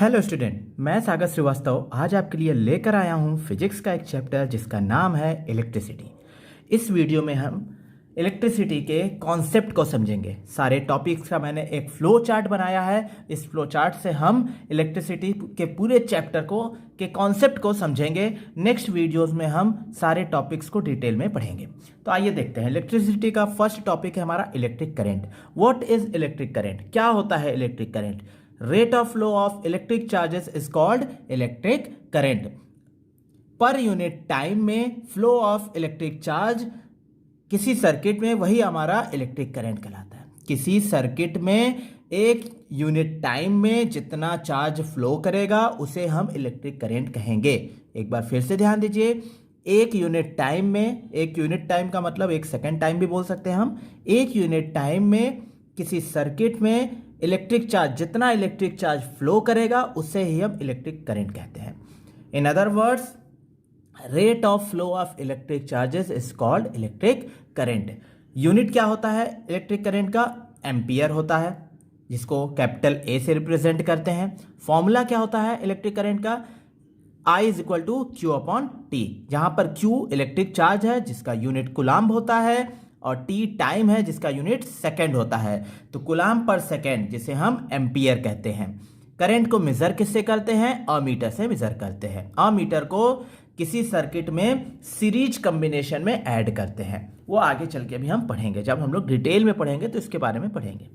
Hello student, मैं सागर श्रीवास्तव आज आपके लिए लेकर आया हूं फिजिक्स का एक चैप्टर जिसका नाम है इलेक्ट्रिसिटी। इस वीडियो में हम इलेक्ट्रिसिटी के कॉन्सेप्ट को समझेंगे। सारे टॉपिक्स का मैंने एक फ्लो चार्ट बनाया है। इस फ्लो चार्ट से हम इलेक्ट्रिसिटी के पूरे चैप्टर के कॉन्सेप्ट को समझेंगे। नेक्स्ट वीडियोस में हम सारे टॉपिक्स को डिटेल में पढ़ेंगे। तो आइए देखते हैं। इलेक्ट्रिसिटी का फर्स्ट टॉपिक है हमारा electric current. What is electric current? क्या होता है electric current? Rate of flow of electric charges is called electric current. Per unit time में फ्लो ऑफ इलेक्ट्रिक चार्ज किसी सर्किट में, वही हमारा इलेक्ट्रिक करंट कहलाता है। किसी सर्किट में एक यूनिट टाइम में जितना चार्ज फ्लो करेगा उसे हम इलेक्ट्रिक करंट कहेंगे। एक बार फिर से ध्यान दीजिए, एक यूनिट टाइम में, एक यूनिट टाइम का मतलब एक सेकेंड टाइम भी बोल सकते हैं हम। एक यूनिट टाइम में किसी सर्किट में इलेक्ट्रिक चार्ज, जितना इलेक्ट्रिक चार्ज फ्लो करेगा उसे ही हम इलेक्ट्रिक करंट कहते हैं। In other words, rate of flow of electric charges is called electric current. Unit क्या होता है इलेक्ट्रिक करंट का? एम्पियर होता है, जिसको कैपिटल ए से रिप्रेजेंट करते हैं। फॉर्मूला क्या होता है इलेक्ट्रिक करंट का? I is equal to Q upon T, जहां पर क्यू इलेक्ट्रिक चार्ज है जिसका यूनिट कुलाम्ब होता है और टी टाइम है जिसका यूनिट सेकंड होता है। तो कुलाम्ब पर सेकंड, जिसे हम एम्पियर कहते हैं। करंट को मेजर किससे करते हैं? अमीटर से मेजर करते हैं। अमीटर को किसी सर्किट में सीरीज कॉम्बिनेशन में ऐड करते हैं। वो आगे चल के भी हम पढ़ेंगे, जब हम लोग डिटेल में पढ़ेंगे तो इसके बारे में पढ़ेंगे।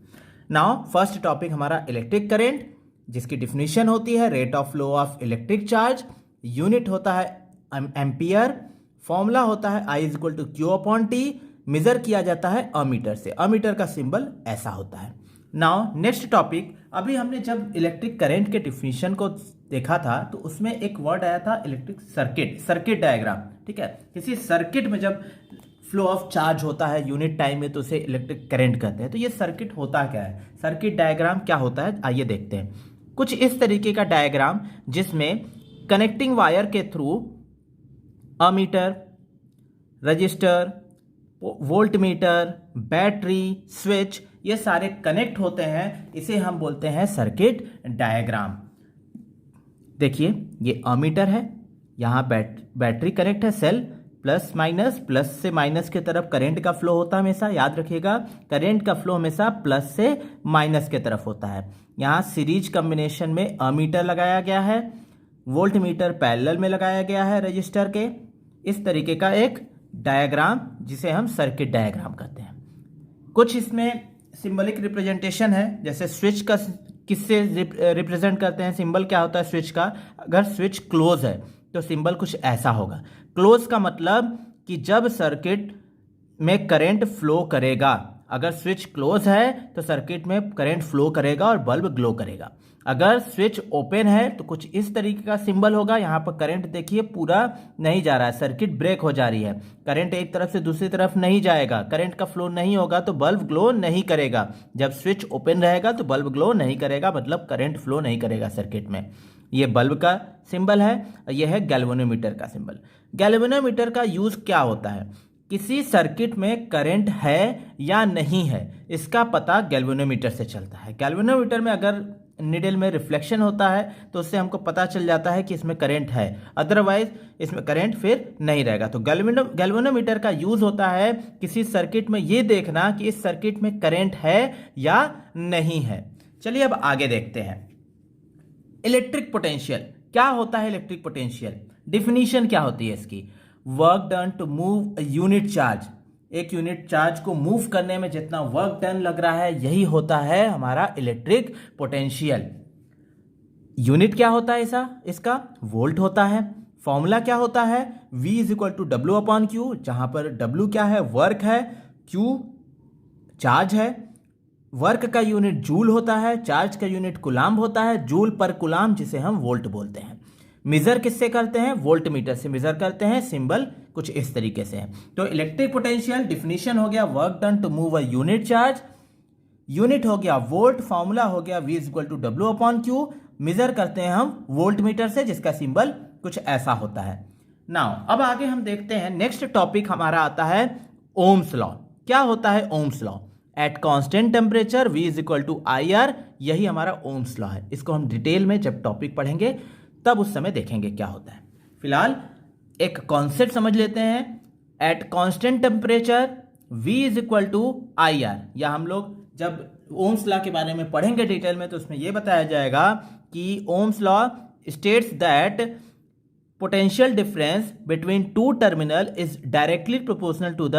नाउ फर्स्ट टॉपिक हमारा इलेक्ट्रिक करंट, जिसकी डिफिनीशन होती है rate of flow of electric charge. Unit होता है एम्पियर। फॉर्मूला होता है I is equal to Q upon T. Measure किया जाता है अमीटर से। अमीटर का सिंबल ऐसा होता है। नाउ नेक्स्ट टॉपिक, अभी हमने जब इलेक्ट्रिक करंट के डिफिनीशन को देखा था तो उसमें एक वर्ड आया था इलेक्ट्रिक सर्किट, सर्किट डायग्राम। ठीक है, किसी सर्किट में जब फ्लो ऑफ चार्ज होता है यूनिट टाइम में तो उसे इलेक्ट्रिक करंट कहते हैं। तो ये सर्किट होता क्या है, सर्किट डायग्राम क्या होता है, आइए देखते हैं। कुछ इस तरीके का डायग्राम जिसमें कनेक्टिंग वायर के through ammeter, resistor, voltmeter, battery, switch, ये सारे कनेक्ट होते हैं। इसे हम बोलते हैं सर्किट डायग्राम। देखिए, ये अमीटर है, यहां बैटरी कनेक्ट है, सेल प्लस माइनस, प्लस से माइनस की तरफ करंट का फ्लो होता है हमेशा। याद रखिएगा, करंट का फ्लो हमेशा प्लस से माइनस की तरफ होता है। यहां सीरीज कॉम्बिनेशन में अमीटर लगाया गया है, वोल्टमीटर पैरेलल में लगाया गया है रजिस्टर के। इस तरीके का एक डायग्राम जिसे हम सर्किट डायग्राम कहते हैं। कुछ इसमें सिंबलिक रिप्रेजेंटेशन है, जैसे स्विच का किससे रिप्रेजेंट करते हैं? सिंबल क्या होता है स्विच का? अगर स्विच क्लोज है तो सिंबल कुछ ऐसा होगा। क्लोज का मतलब कि जब सर्किट में करंट फ्लो करेगा, अगर स्विच क्लोज है तो सर्किट में करंट फ्लो करेगा और बल्ब ग्लो करेगा। अगर स्विच ओपन है तो कुछ इस तरीके का सिंबल होगा। यहाँ पर करंट देखिए पूरा नहीं जा रहा है, सर्किट ब्रेक हो जा रही है। करंट एक तरफ से दूसरी तरफ नहीं जाएगा, करंट का फ्लो नहीं होगा तो बल्ब ग्लो नहीं करेगा। जब स्विच ओपन रहेगा तो बल्ब ग्लो नहीं करेगा, मतलब करंट फ्लो नहीं करेगा सर्किट में। ये बल्ब का सिंबल है, यह है गैल्वेनोमीटर का सिंबल। गैल्वेनोमीटर का यूज क्या होता है? किसी सर्किट में करंट है या नहीं है इसका पता गैल्वेनोमीटर से चलता है। गैल्वेनोमीटर में अगर निडल में रिफ्लेक्शन होता है तो उससे हमको पता चल जाता है कि इसमें करंट है, अदरवाइज इसमें करंट फिर नहीं रहेगा। तो गैल्वेनोमीटर का यूज होता है किसी सर्किट में ये देखना कि इस सर्किट में करंट है या नहीं है। चलिए अब आगे देखते हैं। इलेक्ट्रिक पोटेंशियल क्या होता है? इलेक्ट्रिक पोटेंशियल डिफिनीशन क्या होती है इसकी? Work done to move a unit charge. एक यूनिट चार्ज को मूव करने में जितना वर्क डन लग रहा है यही होता है हमारा इलेक्ट्रिक पोटेंशियल। यूनिट क्या होता है इसका? वोल्ट होता है। फॉर्मूला क्या होता है? V is equal to W upon Q, जहां पर W क्या है? वर्क है, Q चार्ज है। वर्क का यूनिट जूल होता है, चार्ज का यूनिट कुलाम्ब होता है, जूल पर कुलाम्ब, जिसे हम वोल्ट बोलते हैं। मेजर किससे करते हैं? वोल्टमीटर से मेजर करते हैं। सिंबल कुछ इस तरीके से है। तो इलेक्ट्रिक पोटेंशियल डिफिनीशन हो गया work done to move a unit charge, unit हो गया वोल्ट, फॉर्मूला हो गया V is equal to W upon Q. Measure करते हैं हम वोल्टमीटर से, जिसका सिंबल कुछ ऐसा होता है। नाउ अब आगे हम देखते हैं। नेक्स्ट टॉपिक हमारा आता है ओम्स लॉ। क्या होता है ohm's law? At constant temperature V is equal to I R, यही हमारा ओम्स लॉ है। इसको हम डिटेल में जब टॉपिक पढ़ेंगे तब उस समय देखेंगे क्या होता है। फिलहाल एक कॉन्सेप्ट समझ लेते हैं, at constant temperature V is equal to I R, या हम लोग जब ओम्स लॉ के बारे में पढ़ेंगे डिटेल में तो उसमें यह बताया जाएगा कि ohm's law states that potential difference between two terminal is directly proportional to the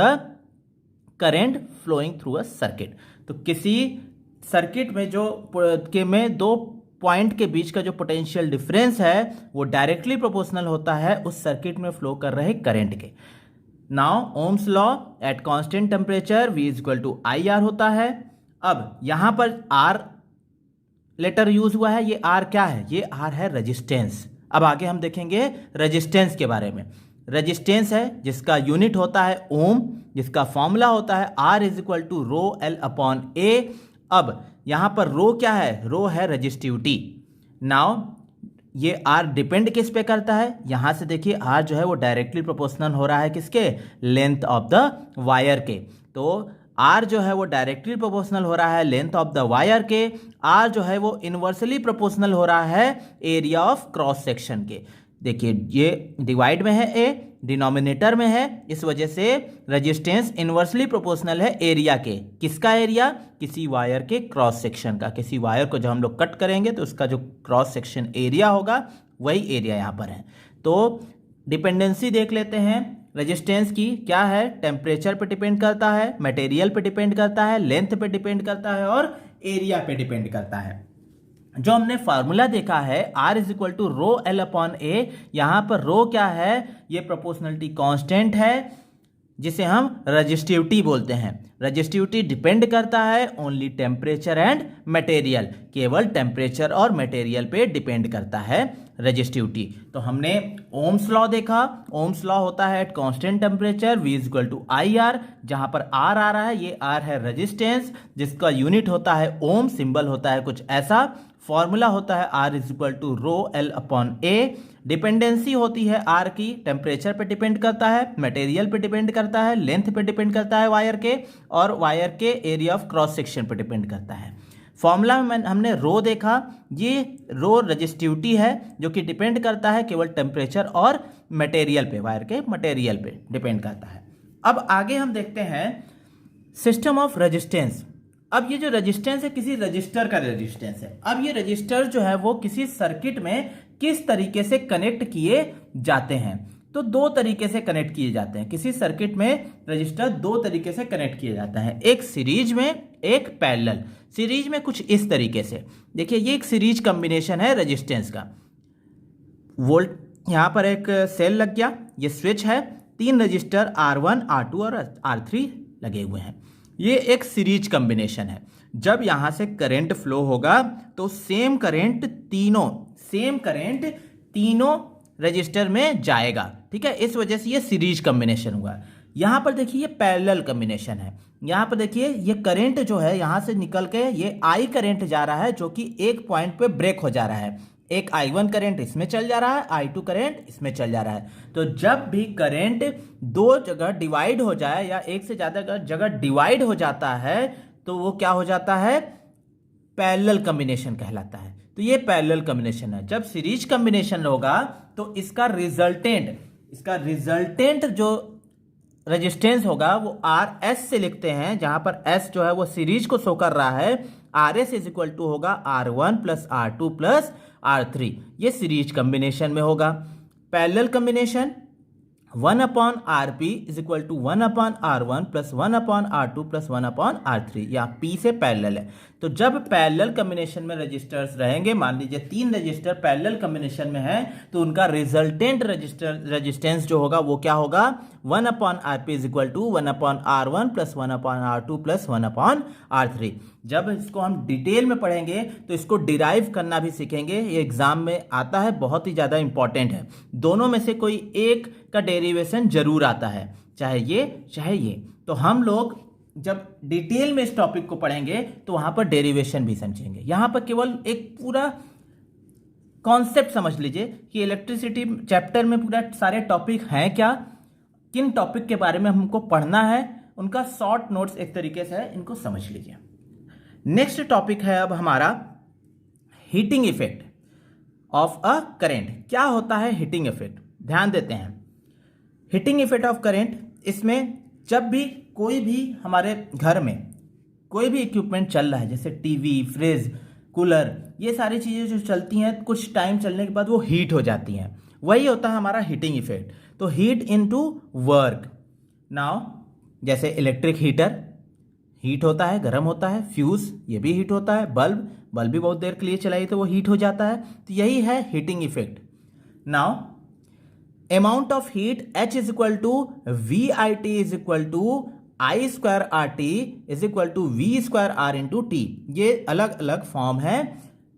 current flowing through a circuit. तो किसी सर्किट में में दो पॉइंट के बीच का जो पोटेंशियल डिफरेंस है वो डायरेक्टली प्रोपोर्शनल होता है उस सर्किट में फ्लो कर रहे करंट के। Now ohm's law at constant temperature V is equal to I R होता है। अब यहां पर R लेटर यूज हुआ है, ये R क्या है, ये R है रेजिस्टेंस। अब आगे हम देखेंगे रेजिस्टेंस के बारे में। रेजिस्टेंस है जिसका यूनिट होता है ओम, जिसका फॉर्मूला होता है R is equal to rho L upon A। अब यहां पर रो क्या है, रो है रेजिस्टिविटी। नाउ ये R डिपेंड किस पे करता है, यहां से देखिए R जो है वो डायरेक्टली प्रोपोर्शनल हो रहा है किसके, लेंथ ऑफ द वायर के। तो R जो है वो डायरेक्टली प्रोपोर्शनल हो रहा है लेंथ ऑफ द वायर के, R जो है वो इनवर्सली प्रोपोर्शनल हो रहा है एरिया ऑफ क्रॉस सेक्शन के। देखिए ये डिवाइड में है A, डिनोमिनेटर में है, इस वजह से रेजिस्टेंस इनवर्सली प्रोपोर्शनल है एरिया के। किसका एरिया, किसी वायर के क्रॉस सेक्शन का। किसी वायर को जब हम लोग कट करेंगे तो उसका जो क्रॉस सेक्शन एरिया होगा वही एरिया यहाँ पर है। तो डिपेंडेंसी देख लेते हैं रेजिस्टेंस की, क्या है, टेम्परेचर पे डिपेंड करता है, मटेरियल पे डिपेंड करता है, लेंथ पे डिपेंड करता है और एरिया पे डिपेंड करता है। जो हमने फार्मूला देखा है R is equal to rho L upon A, यहां पर रो क्या है, ये प्रोपोर्शनलिटी कांस्टेंट है जिसे हम रेजिस्टिविटी बोलते हैं। रेजिस्टिविटी डिपेंड करता है ओनली टेम्परेचर एंड मटेरियल, केवल टेम्परेचर और मटेरियल पे डिपेंड करता है रेजिस्टिविटी। तो हमने ओम्स लॉ देखा, ओम्स लॉ होता है at constant temperature V is equal to I R, जहां पर R आ रहा है, ये R है रेजिस्टेंस जिसका यूनिट होता है ओम, सिंबल होता है कुछ ऐसा, फॉर्मूला होता है R is equal to rho L upon A। Dependency होती है R की, टेम्परेचर पे डिपेंड करता है, मटेरियल पे डिपेंड करता है, लेंथ पे डिपेंड करता है वायर के, और वायर के एरिया ऑफ क्रॉस सेक्शन पे डिपेंड करता है। फॉर्मूला में हमने रो देखा, ये रो रेजिस्टिविटी है जो कि डिपेंड करता है केवल टेम्परेचर और मटेरियल पे, वायर के मटेरियल पे डिपेंड करता है। अब आगे हम देखते हैं सिस्टम ऑफ रेजिस्टेंस। अब ये जो रेजिस्टेंस है किसी रजिस्टर का रेजिस्टेंस है। अब ये रजिस्टर जो है वो किसी सर्किट में किस तरीके से कनेक्ट किए जाते हैं, तो दो तरीके से कनेक्ट किए जाते हैं। किसी सर्किट में रजिस्टर दो तरीके से कनेक्ट किए जाते हैं, एक सीरीज में, एक पैरेलल। सीरीज में कुछ इस तरीके से, देखिए ये एक सीरीज कॉम्बिनेशन है रेजिस्टेंस का। वोल्ट यहां पर एक सेल लग गया, ये स्विच है, तीन रजिस्टर R1, R2 और R3 लगे हुए हैं। ये एक सीरीज कॉम्बिनेशन है। जब यहां से करंट फ्लो होगा तो सेम करंट तीनों रजिस्टर में जाएगा, ठीक है, इस वजह से ये सीरीज कॉम्बिनेशन हुआ। यहां पर देखिए ये पैरेलल कॉम्बिनेशन है। यहां पर देखिए ये करंट जो है यहां से निकल के ये I करंट जा रहा है जो कि एक पॉइंट पे ब्रेक हो जा रहा है। एक I1 करंट इसमें चल जा रहा है, I2 करंट इसमें चल जा रहा है। तो जब भी करंट दो जगह डिवाइड हो जाए या एक से ज्यादा जगह डिवाइड हो जाता है तो वो क्या हो जाता है, पैरेलल कॉम्बिनेशन कहलाता है। तो ये पैरेलल कॉम्बिनेशन है। जब सीरीज कॉम्बिनेशन होगा तो इसका रिजल्टेंट जो रेजिस्टेंस होगा वो RS से लिखते हैं, जहां पर S जो है वो सीरीज को शो कर रहा है। RS इज इक्वल टू होगा R1 plus R2 plus R3, ये सीरीज कॉम्बिनेशन में होगा। Parallel combination 1 upon RP is equal to 1 upon R1 plus 1 upon R2 plus 1 upon R3, या P से पैरेलल है। तो जब पैरेलल कॉम्बिनेशन में रजिस्टर्स रहेंगे, मान लीजिए तीन रजिस्टर पैरेलल कॉम्बिनेशन में है, तो उनका रिजल्टेंट रेजिस्टेंस जो होगा वो क्या होगा, 1 upon RP is equal to 1 upon R1 plus 1 upon R2 plus 1 upon R3। जब इसको हम डिटेल में पढ़ेंगे तो इसको डिराइव करना भी सीखेंगे, ये एग्जाम में आता है, बहुत ही ज़्यादा इंपॉर्टेंट है। दोनों में से कोई एक का डेरिवेशन जरूर आता है, चाहे ये। तो हम लोग जब डिटेल में इस टॉपिक को पढ़ेंगे तो वहां पर डेरिवेशन भी समझेंगे। यहां पर केवल एक पूरा कॉन्सेप्ट समझ लीजिए कि इलेक्ट्रिसिटी चैप्टर में पूरा सारे टॉपिक हैं क्या, किन टॉपिक के बारे में हमको पढ़ना है, उनका शॉर्ट नोट्स एक तरीके से है, इनको समझ लीजिए। नेक्स्ट टॉपिक है अब हमारा heating effect of a current. क्या होता है हीटिंग इफेक्ट, ध्यान देते हैं। हीटिंग इफेक्ट ऑफ करेंट, इसमें जब भी कोई भी हमारे घर में कोई भी इक्विपमेंट चल रहा है, जैसे टीवी, फ्रिज, कूलर, ये सारी चीज़ें जो चलती हैं कुछ टाइम चलने के बाद वो हीट हो जाती हैं, वही होता है हमारा हीटिंग इफेक्ट। तो हीट इनटू वर्क। नाउ जैसे इलेक्ट्रिक हीटर हीट होता है, गर्म होता है, फ्यूज ये भी हीट होता है, बल्ब भी बहुत देर के लिए चलाई तो वो हीट हो जाता है। तो यही है heating effect. Now amount of heat H is equal to VIT is equal to I square RT is equal to V square R into T. ये अलग अलग फॉर्म है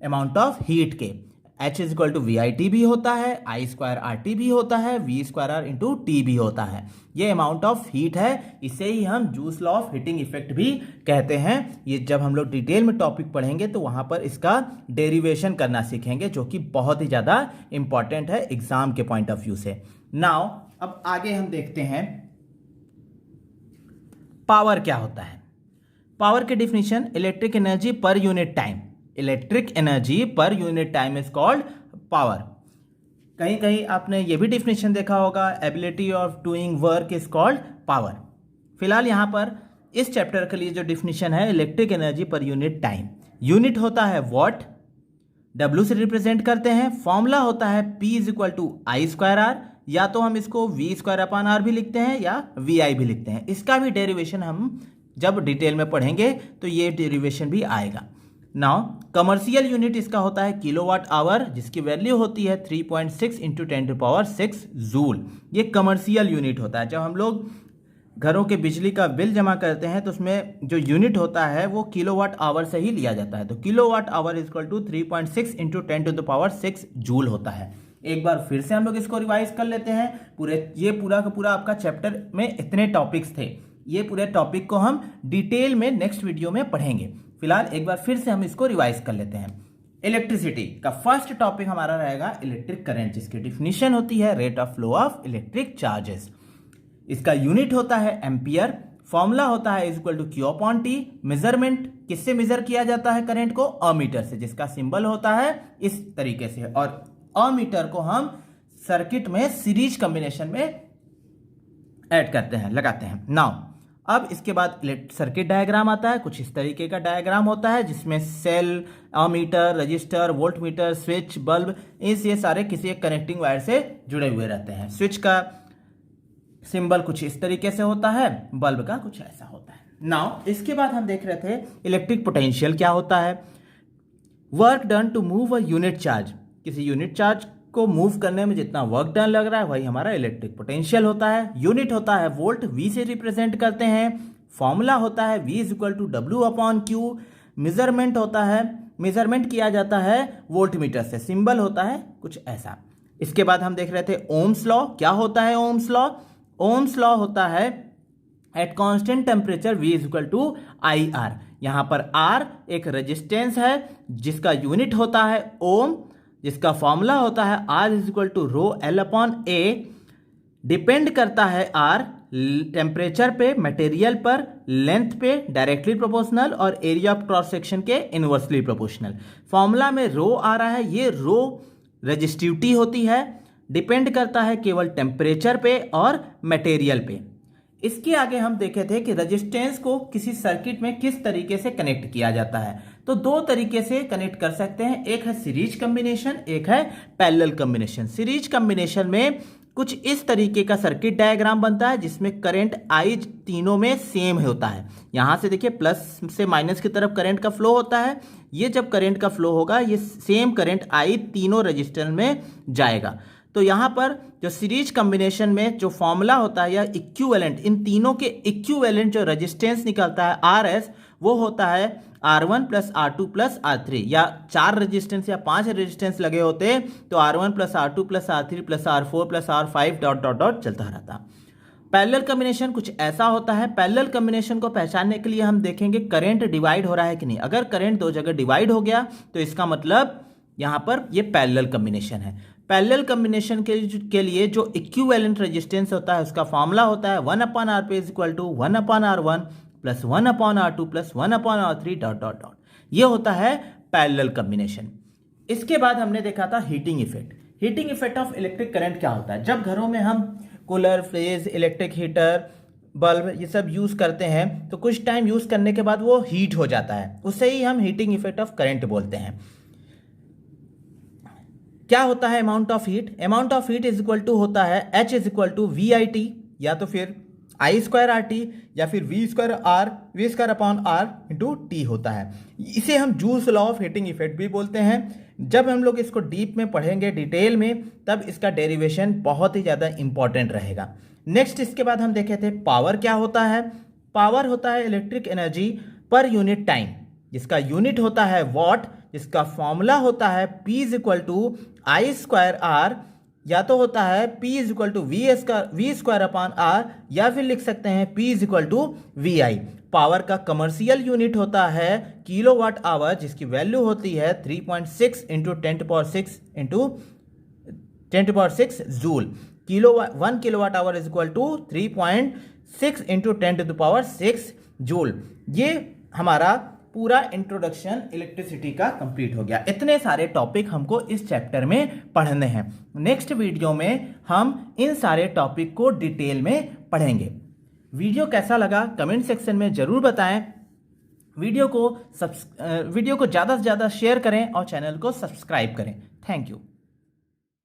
अमाउंट ऑफ हीट के। H is equal to VIT भी होता है, I square RT भी होता है, V square R into T भी होता है। ये अमाउंट ऑफ हीट है, इसे ही हम juice law of heating effect भी कहते हैं। ये जब हम लोग डिटेल में टॉपिक पढ़ेंगे तो वहां पर इसका डेरिवेशन करना सीखेंगे, जो कि बहुत ही ज़्यादा इंपॉर्टेंट है एग्जाम के पॉइंट ऑफ व्यू से। नाउ अब आगे हम देखते हैं पावर क्या होता है। पावर की definition, electric energy per unit time. Electric energy per unit time is called power. कहीं कहीं आपने ये भी डिफिनीशन देखा होगा, ability of doing work is called power. फिलहाल यहां पर इस चैप्टर के लिए जो डिफिनीशन है electric energy per unit time, unit होता है वॉट, W से रिप्रेजेंट करते हैं। फॉर्मूला होता है P is equal to I square R, या तो हम इसको V स्क्वायर अपान R भी लिखते हैं या VI भी लिखते हैं। इसका भी डेरिवेशन हम जब डिटेल में पढ़ेंगे तो ये डेरिवेशन भी आएगा। नाउ कमर्शियल यूनिट इसका होता है किलोवाट आवर, जिसकी वैल्यू होती है 3.6 इंटू 10⁶ जूल। ये कमर्शियल यूनिट होता है। जब हम लोग घरों के बिजली का बिल जमा करते हैं तो उसमें जो यूनिट होता है वो किलोवाट आवर से ही लिया जाता है। तो kilowatt hour is equal to 3.6 into 10⁶ joule होता है। एक बार फिर से हम लोग इसको रिवाइज कर लेते हैं। ये पूरा का पूरा आपका चैप्टर में इतने टॉपिक्स थे, ये पूरे टॉपिक को हम डिटेल में नेक्स्ट वीडियो में पढ़ेंगे। फिलहाल एक बार फिर से हम इसको रिवाइज कर लेते हैं। इलेक्ट्रिसिटी का फर्स्ट टॉपिक हमारा रहेगा इलेक्ट्रिक करंट, जिसकी डिफिनीशन होती है rate of flow of electric charges. इसका यूनिट होता है एम्पियर। फॉर्मूला होता है is equal to Q upon T। Measurement किससे मेजर किया जाता है करंट को? अमीटर से, जिसका सिंबल होता है इस तरीके से। और अमीटर को हम सर्किट में सीरीज कॉम्बिनेशन में ऐड करते हैं, लगाते हैं। नाउ अब इसके बाद सर्किट डायग्राम आता है। कुछ इस तरीके का डायग्राम होता है जिसमें cell, ammeter, resistor, voltmeter, switch, bulb, ये सारे किसी एक कनेक्टिंग वायर से जुड़े हुए रहते हैं। स्विच का सिंबल कुछ इस तरीके से होता है, बल्ब का कुछ ऐसा होता है। नाउ इसके बाद हम देख रहे थे इलेक्ट्रिक पोटेंशियल क्या होता है। Work done to move a unit charge, किसी यूनिट चार्ज को मूव करने में जितना वर्क डन लग रहा है वही हमारा इलेक्ट्रिक पोटेंशियल होता है। यूनिट होता है वोल्ट, V से रिप्रेजेंट करते हैं। फॉर्मूला होता है V is equal to W upon Q। Measurement होता है, मेजरमेंट किया जाता है वोल्टमीटर से, सिंबल होता है कुछ ऐसा। इसके बाद हम देख रहे थे ओम्स लॉ। क्या होता है ओम्स लॉ? ओम्स लॉ होता है at constant temperature V is equal to IR। यहां पर R एक रेजिस्टेंस है जिसका यूनिट होता है ओम, जिसका फॉर्मूला होता है R is equal to rho L upon A। Depend करता है R टेम्परेचर पे, मटेरियल पर, लेंथ पे डायरेक्टली प्रोपोर्शनल और एरिया ऑफ क्रॉस सेक्शन के इनवर्सली प्रोपोर्शनल। फॉर्मूला में रो आ रहा है, ये रो रेजिस्टिविटी होती है, डिपेंड करता है केवल टेम्परेचर पे और मटेरियल पे। इसके आगे हम देखे थे कि रेजिस्टेंस को किसी सर्किट में किस तरीके से कनेक्ट किया जाता है। तो दो तरीके से कनेक्ट कर सकते हैं, एक है सीरीज कॉम्बिनेशन, एक है पैरेलल कॉम्बिनेशन। सीरीज कॉम्बिनेशन में कुछ इस तरीके का सर्किट डायग्राम बनता है जिसमें करंट I तीनों में सेम होता है। यहां से देखिए प्लस से माइनस की तरफ करंट का फ्लो होता है। ये जब करंट का फ्लो होगा ये सेम करंट I तीनों रजिस्टर में जाएगा। तो यहां पर जो सीरीज कॉम्बिनेशन में जो फॉर्मूला होता है या इक्विवेलेंट, इन तीनों के इक्विवेलेंट जो रेजिस्टेंस निकलता है RS, वो होता है R1 plus R2 plus R3। या 4 रेजिस्टेंस या 5 रेजिस्टेंस लगे होते तो R1 plus R2 plus R3 plus R4 plus R5 dot dot dot चलता रहता। पैरेलल कॉम्बिनेशन कुछ ऐसा होता है। पैरेलल कॉम्बिनेशन को पहचानने के लिए हम देखेंगे करंट डिवाइड हो रहा है कि नहीं। अगर करंट दो जगह डिवाइड हो गया तो इसका मतलब यहाँ पर ये पैरेलल कम्बिनेशन है। पैरेलल कम्बिनेशन के लिए जो इक्विवेलेंट रेजिस्टेंस होता है उसका फॉर्मूला होता है 1/Rp is equal to 1/R1 plus 1/R2 plus 1/R3 dot dot dot. ये होता है पैरेलल कम्बिनेशन। इसके बाद हमने देखा था heating effect. Heating effect of electric current क्या होता है? जब घरों में हम cooler, fridge, electric heater, bulb ये सब यूज़ करते हैं तो कुछ टाइम यूज़ करने के बाद वो हीट हो जाता है, उससे ही हम हीटिंग इफेक्ट ऑफ करंट बोलते हैं। क्या होता है amount of heat? Amount of heat is equal to होता है H is equal to VIT या तो फिर I²RT या फिर V² upon R into T होता है। इसे हम joules law of heating effect भी बोलते हैं। जब हम लोग इसको डीप में पढ़ेंगे डिटेल में तब इसका डेरिवेशन बहुत ही ज़्यादा इंपॉर्टेंट रहेगा। नेक्स्ट इसके बाद हम देखे थे पावर क्या होता है। पावर होता है electric energy per unit time, जिसका यूनिट होता है वॉट, जिसका फॉर्मूला होता है P is equal to I²R या तो होता है P is equal to V² upon R या फिर लिख सकते हैं P is equal to VI। Power का कमर्शियल यूनिट होता है किलोवाट आवर, जिसकी वैल्यू होती है 3.6 into 10⁻6 joule. 1 kilowatt hour is equal to 3.6 into 10⁻6 joule. ये हमारा पूरा इंट्रोडक्शन इलेक्ट्रिसिटी का कंप्लीट हो गया। इतने सारे टॉपिक हमको इस चैप्टर में पढ़ने हैं। नेक्स्ट वीडियो में हम इन सारे टॉपिक को डिटेल में पढ़ेंगे। वीडियो कैसा लगा कमेंट सेक्शन में जरूर बताएं। वीडियो को ज़्यादा से ज़्यादा शेयर करें और चैनल को सब्सक्राइब करें। Thank you.